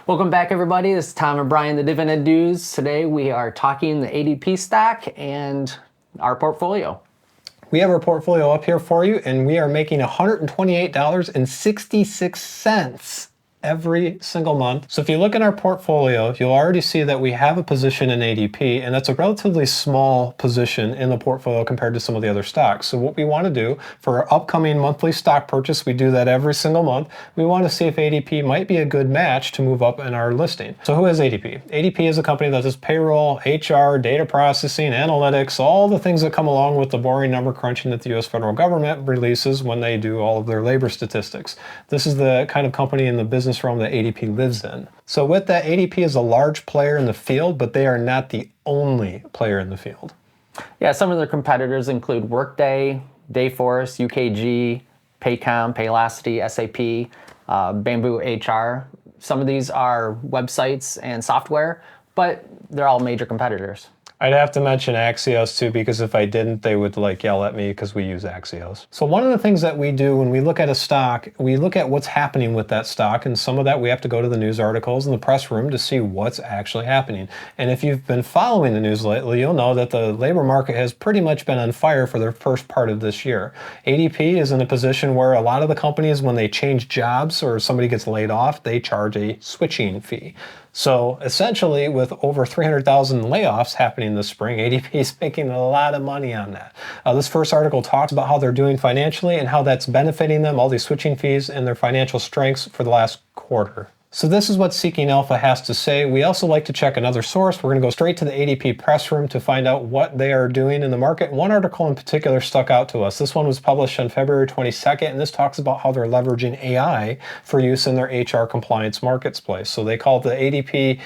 Welcome back, everybody. This is Tom and Brian, the Dividend Dudes. Today we are talking the ADP stock and our portfolio. We have our portfolio up here for you, and we are making $128.66 every single month. So if you look at our portfolio, you'll already see that we have a position in ADP, and that's a relatively small position in the portfolio compared to some of the other stocks. So what we want to do for our upcoming monthly stock purchase, we do that every single month. We want to see if ADP might be a good match to move up in our listing. So who is ADP? ADP is a company that does payroll, HR, data processing, analytics, all the things that come along with the boring number crunching that the US federal government releases when they do all of their labor statistics. This is the kind of company in the business realm that ADP lives in. So with that, ADP is a large player in the field, but they are not the only player in the field. Yeah, some of their competitors include Workday, Dayforce, UKG, Paycom, Paylocity, SAP, Bamboo HR. Some of these are websites and software, but they're all major competitors. I'd have to mention Axios too, because if I didn't, they would yell at me because we use Axios. So one of the things that we do when we look at a stock, we look at what's happening with that stock, and some of that we have to go to the news articles and the press room to see what's actually happening. And if you've been following the news lately, you'll know that the labor market has pretty much been on fire for the first part of this year. ADP is in a position where a lot of the companies, when they change jobs or somebody gets laid off, they charge a switching fee. So essentially, with over 300,000 layoffs happening this spring, ADP is making a lot of money on that. This first article talks about how they're doing financially and how that's benefiting them, all these switching fees and their financial strengths for the last quarter. So this is what Seeking Alpha has to say. We also like to check another source. We're going to go straight to the ADP press room to find out what they are doing in the market. One article in particular stuck out to us. This one was published on February 22nd, and this talks about how they're leveraging AI for use in their HR compliance marketplace. So they call it the ADP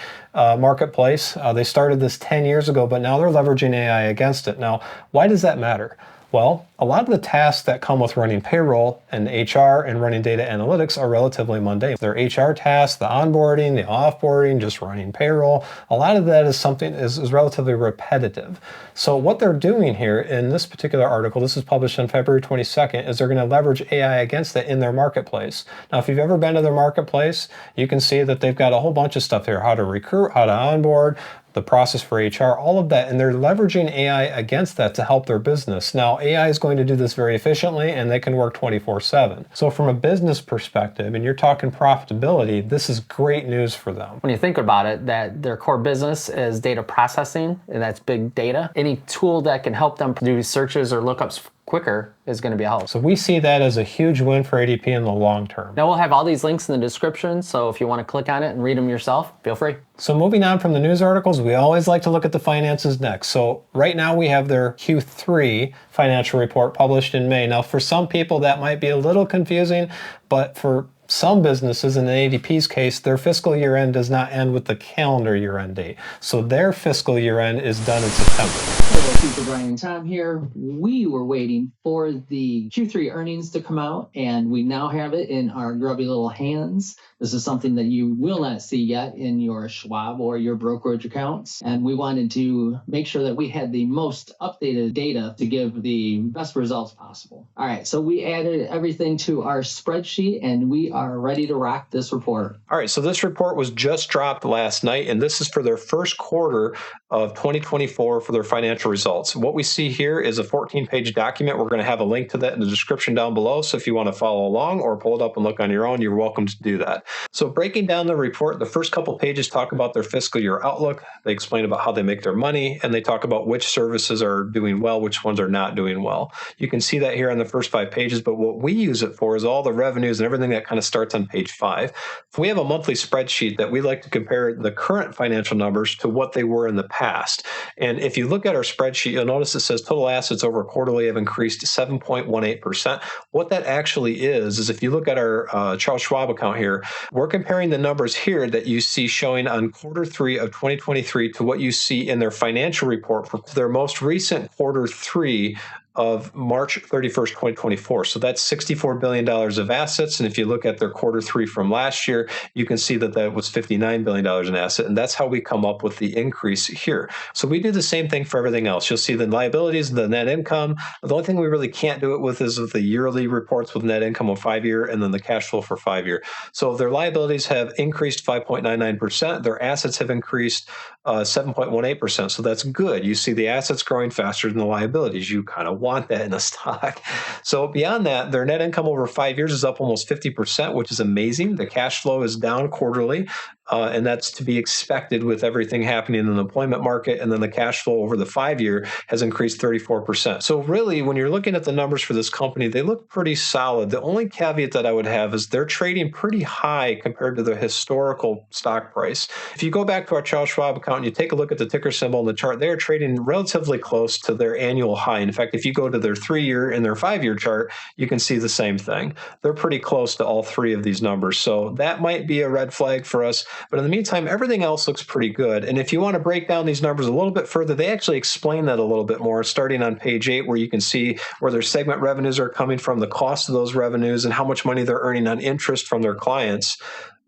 marketplace. They started this 10 years ago, but now they're leveraging AI against it. Now, why does that matter? Well, a lot of the tasks that come with running payroll and HR and running data analytics are relatively mundane. Their HR tasks, the onboarding, the offboarding, just running payroll, a lot of that is something is relatively repetitive. So what they're doing here in this particular article, this is published on February 22nd, is they're going to leverage AI against it in their marketplace. Now, if you've ever been to their marketplace, you can see that they've got a whole bunch of stuff here, how to recruit, how to onboard, the process for HR, all of that, and they're leveraging AI against that to help their business. Now, AI is going to do this very efficiently, and they can work 24/7. So from a business perspective, and you're talking profitability, this is great news for them. When you think about it, that their core business is data processing, and that's big data. Any tool that can help them do searches or lookups quicker is going to be a help. So we see that as a huge win for ADP in the long term. Now we'll have all these links in the description, so if you want to click on it and read them yourself, feel free. So moving on from the news articles, we always like to look at the finances next. So right now we have their Q3 financial report published in May. Now for some people that might be a little confusing, but for some businesses, in ADP's case, their fiscal year end does not end with the calendar year end date. So their fiscal year end is done in September. Hello, Super Brian and Tom here. We were waiting for the Q3 earnings to come out, and we now have it in our grubby little hands. This is something that you will not see yet in your Schwab or your brokerage accounts. And we wanted to make sure that we had the most updated data to give the best results possible. All right, so we added everything to our spreadsheet, and we are ready to rock this report. All right, so this report was just dropped last night, and this is for their first quarter of 2024 for their financial results. What we see here is a 14-page document. We're going to have a link to that in the description down below. So if you want to follow along or pull it up and look on your own, you're welcome to do that. So breaking down the report, the first couple pages talk about their fiscal year outlook. They explain about how they make their money, and they talk about which services are doing well, which ones are not doing well. You can see that here on the first 5 pages, but what we use it for is all the revenues and everything that kind of starts on page 5. We have a monthly spreadsheet that we like to compare the current financial numbers to what they were in the past. And if you look at our spreadsheet, you'll notice it says total assets over quarterly have increased 7.18%. What that actually is if you look at our Charles Schwab account here, we're comparing the numbers here that you see showing on quarter 3 of 2023 to what you see in their financial report for their most recent quarter 3 of March 31st, 2024. So that's $64 billion of assets. And if you look at their quarter three from last year, you can see that that was $59 billion in asset. And that's how we come up with the increase here. So we do the same thing for everything else. You'll see the liabilities, the net income. The only thing we really can't do it with is with the yearly reports with net income of 5-year and then the cash flow for 5-year. So their liabilities have increased 5.99%. Their assets have increased 7.18%. So that's good. You see the assets growing faster than the liabilities. You kind of want that in a stock. So beyond that, their net income over 5 years is up almost 50%, which is amazing. The cash flow is down quarterly. And that's to be expected with everything happening in the employment market. And then the cash flow over the 5-year has increased 34%. So really, when you're looking at the numbers for this company, they look pretty solid. The only caveat that I would have is they're trading pretty high compared to the historical stock price. If you go back to our Charles Schwab account and you take a look at the ticker symbol in the chart, they are trading relatively close to their annual high. In fact, if you go to their 3-year and their 5-year chart, you can see the same thing. They're pretty close to all three of these numbers. So that might be a red flag for us. But in the meantime, everything else looks pretty good. And if you want to break down these numbers a little bit further, they actually explain that a little bit more, starting on page 8, where you can see where their segment revenues are coming from, the cost of those revenues, and how much money they're earning on interest from their clients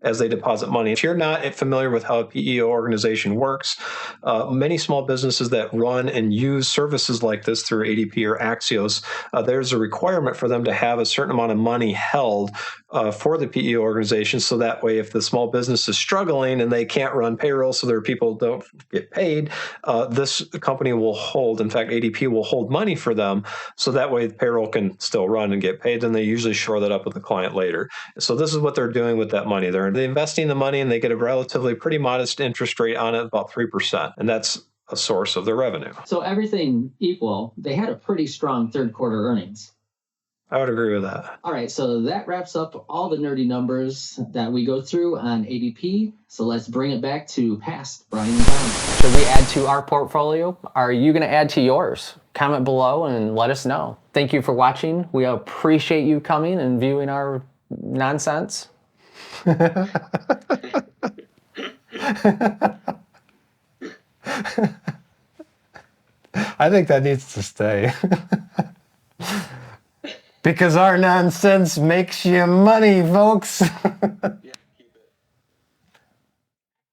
as they deposit money. If you're not familiar with how a PEO organization works, many small businesses that run and use services like this through ADP or Axios, there's a requirement for them to have a certain amount of money held for the PEO organization. So that way, if the small business is struggling and they can't run payroll, so their people don't get paid, this company will hold, in fact, ADP will hold money for them. So that way, the payroll can still run and get paid. And they usually shore that up with the client later. So this is what they're doing with that money. They're investing the money and they get a relatively pretty modest interest rate on it, about 3%. And that's a source of their revenue. So everything equal, they had a pretty strong third quarter earnings. I would agree with that. All right, so that wraps up all the nerdy numbers that we go through on ADP. So let's bring it back to past Brian and Tom. Should we add to our portfolio? Are you going to add to yours? Comment below and let us know. Thank you for watching. We appreciate you coming and viewing our nonsense. I think that needs to stay. Because our nonsense makes you money, folks.